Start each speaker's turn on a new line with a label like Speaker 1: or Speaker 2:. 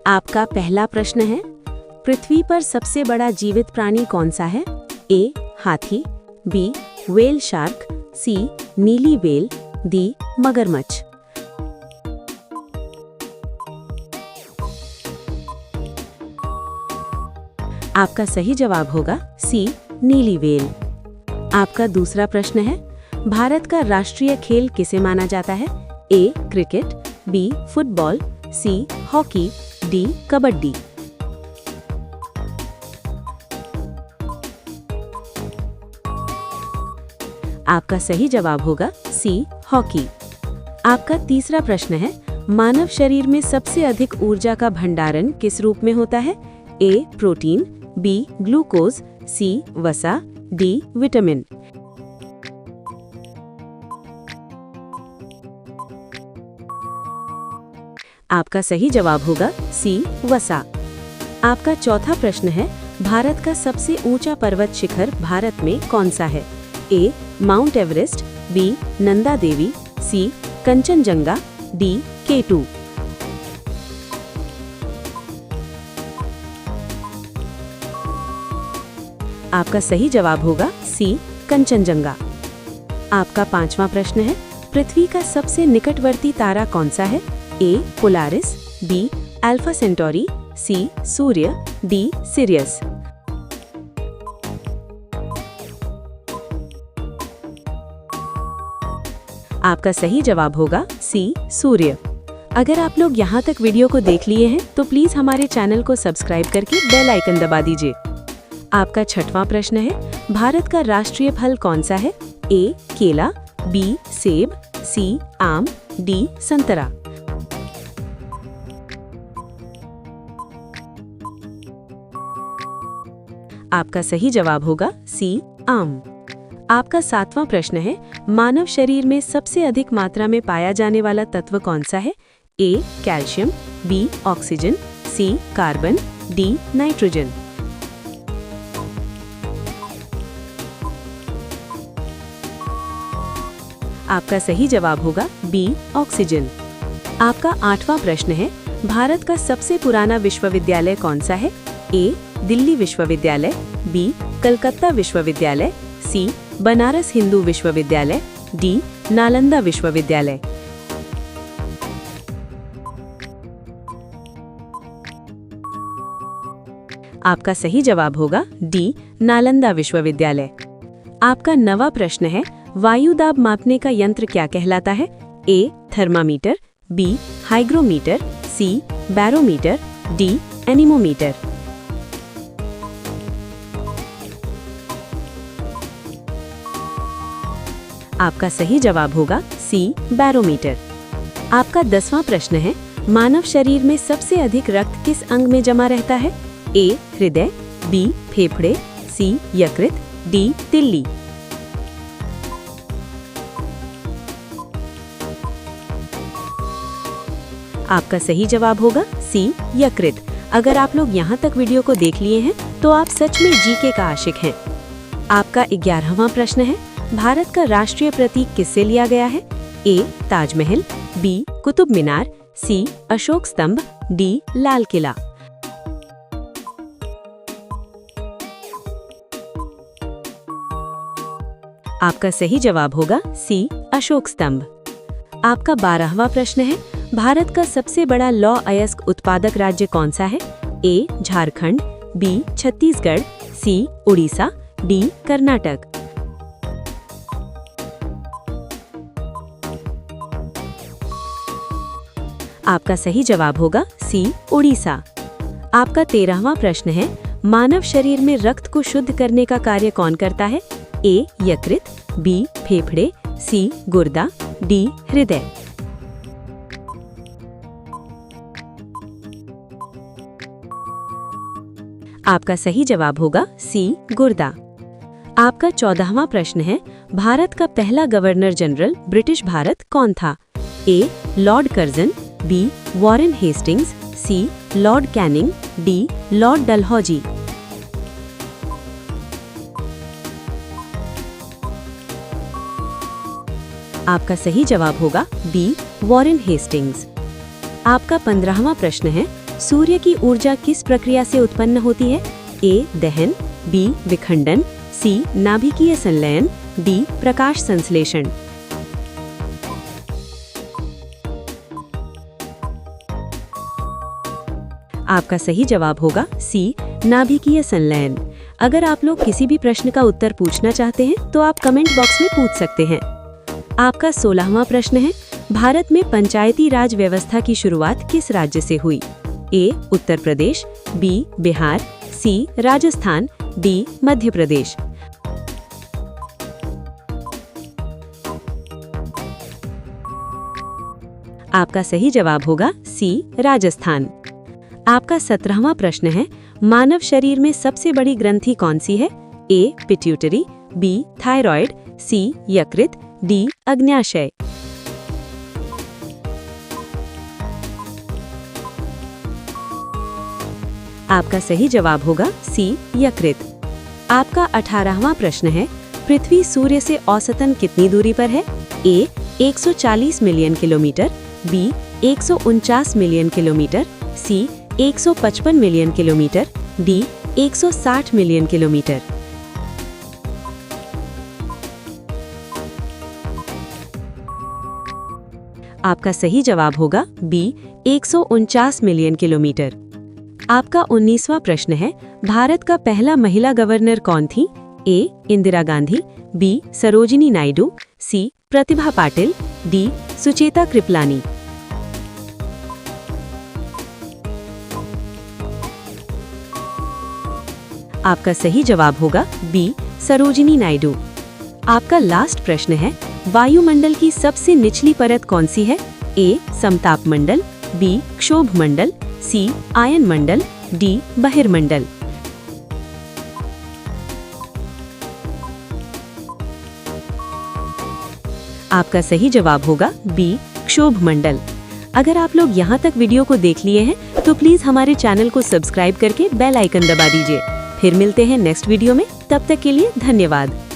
Speaker 1: आपका पहला प्रश्न है, पृथ्वी पर सबसे बड़ा जीवित प्राणी कौन सा है? ए. हाथी, बी. व्हेल शार्क, सी. नीली व्हेल, डी. मगरमच्छ। आपका सही जवाब होगा सी. नीली व्हेल। आपका दूसरा प्रश्न है, भारत का राष्ट्रीय खेल किसे माना जाता है? A. Cricket, B. Football, C. Hockey, D. Kabaddi. आपका सही जवाब होगा सी. हॉकी। आपका तीसरा प्रश्न है, मानव शरीर में सबसे अधिक ऊर्जा का भंडारण किस रूप में होता है? A. Protein, B. Glucose, C. वसा, डी. विटामिन। आपका सही जवाब होगा सी. वसा। आपका चौथा प्रश्न है, भारत का सबसे ऊंचा पर्वत शिखर भारत में कौन सा है? A. Mount Everest, B. Nanda Devi, C. Kanchenjunga, D. K2। आपका सही जवाब होगा सी. कंचनजंगा। आपका पांचवा प्रश्न है, पृथ्वी का सबसे निकटवर्ती तारा कौन सा है? A. Polaris, B. Alpha Centauri, C. सूर्य, डी. सिरियस। आपका सही जवाब होगा सी. सूर्य। अगर आप लोग यहाँ तक वीडियो को देख लिए हैं तो प्लीज हमारे चैनल को सब्सक्राइब करके बेल आइकन दबा दीजिए। आपका छठवां प्रश्न है, भारत का राष्ट्रीय फल कौन सा है? ए. केला, बी. सेब, सी. आम, डी. संतरा। आपका सही जवाब होगा सी. आम। आपका सातवां प्रश्न है, मानव शरीर में सबसे अधिक मात्रा में पाया जाने वाला तत्व कौन सा है? A. Calcium, B. Oxygen, C. Carbon, D. Nitrogen. आपका सही जवाब होगा बी. ऑक्सीजन। आपका आठवां प्रश्न है, भारत का सबसे पुराना विश्वविद्यालय कौन सा है? ए. दिल्ली विश्वविद्यालय, बी. कलकत्ता विश्वविद्यालय, सी. बनारस हिंदू विश्वविद्यालय, डी. नालंदा विश्वविद्यालय। आपका सही जवाब होगा डी. नालंदा विश्वविद्यालय। आपका नवा प्रश्न है, वायु दाब मापने का यंत्र क्या कहलाता है? A. Thermometer, B. Hygrometer, C. Barometer, D. Anemometer. आपका सही जवाब होगा सी. बैरोमीटर। आपका 10वां प्रश्न है, मानव शरीर में सबसे अधिक रक्त किस अंग में जमा रहता है? ए. हृदय, बी. फेफड़े, सी. यकृत, डी. तिल्ली। आपका सही जवाब होगा सी. यकृत। अगर आप लोग यहाँ तक वीडियो को देख लिए हैं तो आप सच में जीके का आशिक हैं। आपका 11वां प्रश्न है, भारत का राष्ट्रीय प्रतीक किससे लिया गया है? ए. ताजमहल, बी. कुतुब मीनार, सी. अशोक स्तंभ, डी. लाल किला। आपका सही जवाब होगा सी. अशोक स्तंभ। आपका 12वां प्रश्न है, भारत का सबसे बड़ा लौह अयस्क उत्पादक राज्य कौन सा है? ए. झारखंड, बी. छत्तीसगढ़, सी. उड़ीसा, डी. कर्नाटक। आपका सही जवाब होगा सी. उड़ीसा। आपका 13वां प्रश्न है, मानव शरीर में रक्त को शुद्ध करने का कार्य कौन करता है? ए. यकृत, बी. फेफड़े, सी. गुर्दा, डी. हृदय। आपका सही जवाब होगा सी. गुर्दा। आपका 14वां प्रश्न है, भारत का पहला गवर्नर जनरल ब्रिटिश भारत कौन था? A. Lord Curzon, B. Warren Hastings, C. Lord Canning, D. Lord Dalhousie. आपका सही जवाब होगा बी. Warren Hastings. आपका 15वां प्रश्न है, सूर्य की ऊर्जा किस प्रक्रिया से उत्पन्न होती है? ए. दहन, बी. विखंडन, सी. नाभिकीय संलयन, डी. प्रकाश संश्लेषण। आपका सही जवाब होगा सी. नाभिकीय संलयन। अगर आप लोग किसी भी प्रश्न का उत्तर पूछना चाहते हैं तो आप कमेंट बॉक्स में पूछ सकते हैं। आपका 16वां प्रश्न है, भारत में पंचायती राज व्यवस्था की शुरुआत किस राज्य से हुई? ए. उत्तर प्रदेश, बी. बिहार, सी. राजस्थान, डी. मध्य प्रदेश। आपका सही जवाब होगा सी. राजस्थान। आपका 17वां प्रश्न है, मानव शरीर में सबसे बड़ी ग्रंथि कौन सी है? A. Pituitary, B. Thyroid, C. यकृत, डी. अग्न्याशय। आपका सही जवाब होगा सी. यकृत। आपका 18वां प्रश्न है, पृथ्वी सूर्य से औसतन कितनी दूरी पर है? A. 140 million kilometer, B. 149 million kilometer, C. 155 million kilometer, D. 160 million kilometer. आपका सही जवाब होगा बी. 149 million kilometer. आपका 19वां प्रश्न है, भारत का पहला महिला गवर्नर कौन थी? ए. इंदिरा गांधी, बी. सरोजिनी नायडू, सी. प्रतिभा पाटिल, डी. सुचेता कृपलानी। आपका सही जवाब होगा बी. सरोजिनी नायडू। आपका लास्ट प्रश्न है, वायुमंडल की सबसे निचली परत कौन सी है? ए. समताप मंडल, बी. क्षोभ मंडल, सी. आयन मंडल, डी. बहिर्मंडल। आपका सही जवाब होगा बी. क्षोभ मंडल। अगर आप लोग यहाँ तक वीडियो को देख लिए हैं तो प्लीज हमारे चैनल को सब्सक्राइब करके बेल आइकन दबा दीजिए। फिर मिलते हैं नेक्स्ट वीडियो में, तब तक के लिए धन्यवाद।